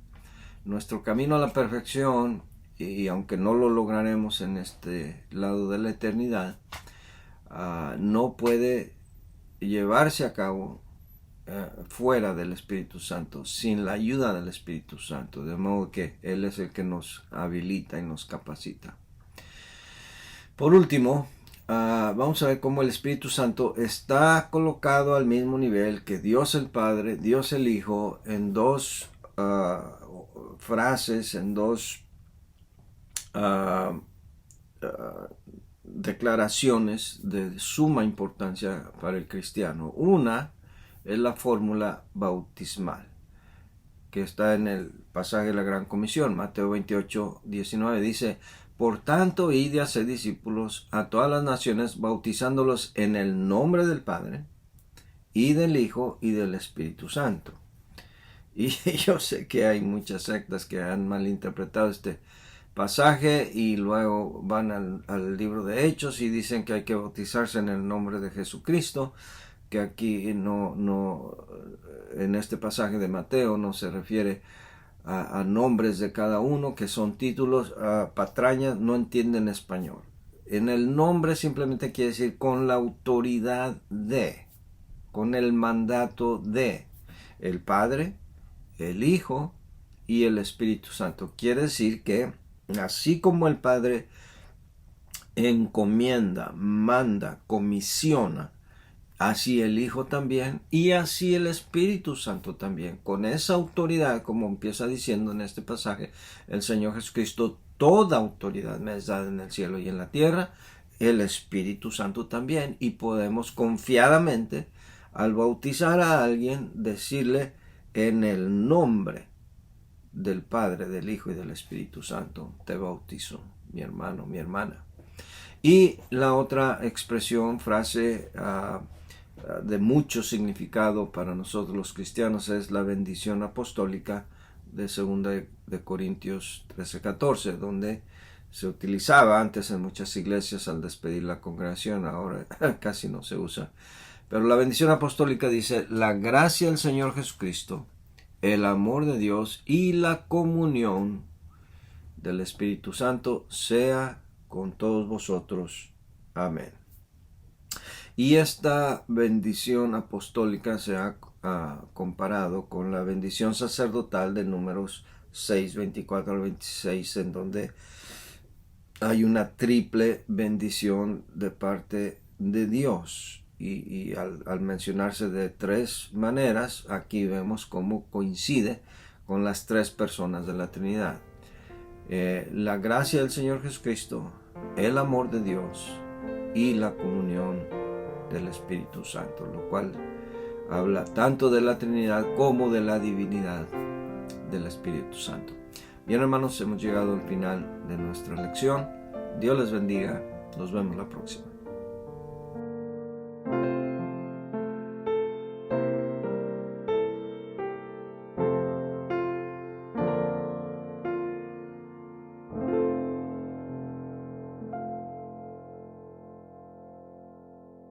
Nuestro camino a la perfección, y aunque no lo lograremos en este lado de la eternidad, no puede llevarse a cabo fuera del Espíritu Santo, sin la ayuda del Espíritu Santo, de modo que Él es el que nos habilita y nos capacita. Por último, vamos a ver cómo el Espíritu Santo está colocado al mismo nivel que Dios el Padre, Dios el Hijo, en dos frases, en dos declaraciones de suma importancia para el cristiano. Una es la fórmula bautismal, que está en el pasaje de la Gran Comisión, Mateo 28:19, dice: por tanto, id y haced discípulos a todas las naciones, bautizándolos en el nombre del Padre, y del Hijo, y del Espíritu Santo. Y yo sé que hay muchas sectas que han malinterpretado este pasaje y luego van al libro de Hechos y dicen que hay que bautizarse en el nombre de Jesucristo, que aquí no en este pasaje de Mateo no se refiere a nombres de cada uno, que son títulos. Patrañas no entienden español. En el nombre simplemente quiere decir con la autoridad de, con el mandato de el Padre, el Hijo y el Espíritu Santo. Quiere decir que así como el Padre encomienda, manda, comisiona, así el Hijo también, y así el Espíritu Santo también. Con esa autoridad, como empieza diciendo en este pasaje el Señor Jesucristo: toda autoridad me es dada en el cielo y en la tierra, el Espíritu Santo también. Y podemos confiadamente, al bautizar a alguien, decirle: en el nombre del Padre, del Hijo y del Espíritu Santo te bautizo, mi hermano, mi hermana. Y la otra expresión, frase de mucho significado para nosotros los cristianos, es la bendición apostólica de 2 de Corintios 13:14, donde se utilizaba antes en muchas iglesias al despedir la congregación. Ahora casi no se usa. Pero la bendición apostólica dice: la gracia del Señor Jesucristo, el amor de Dios y la comunión del Espíritu Santo sea con todos vosotros. Amén. Y esta bendición apostólica se ha comparado con la bendición sacerdotal de Números 6, 24 al 26, en donde hay una triple bendición de parte de Dios. y al mencionarse de tres maneras, aquí vemos cómo coincide con las tres personas de la Trinidad. La gracia del Señor Jesucristo, el amor de Dios y la comunión del Espíritu Santo, lo cual habla tanto de la Trinidad como de la divinidad del Espíritu Santo. Bien, hermanos, hemos llegado al final de nuestra lección. Dios les bendiga. Nos vemos la próxima.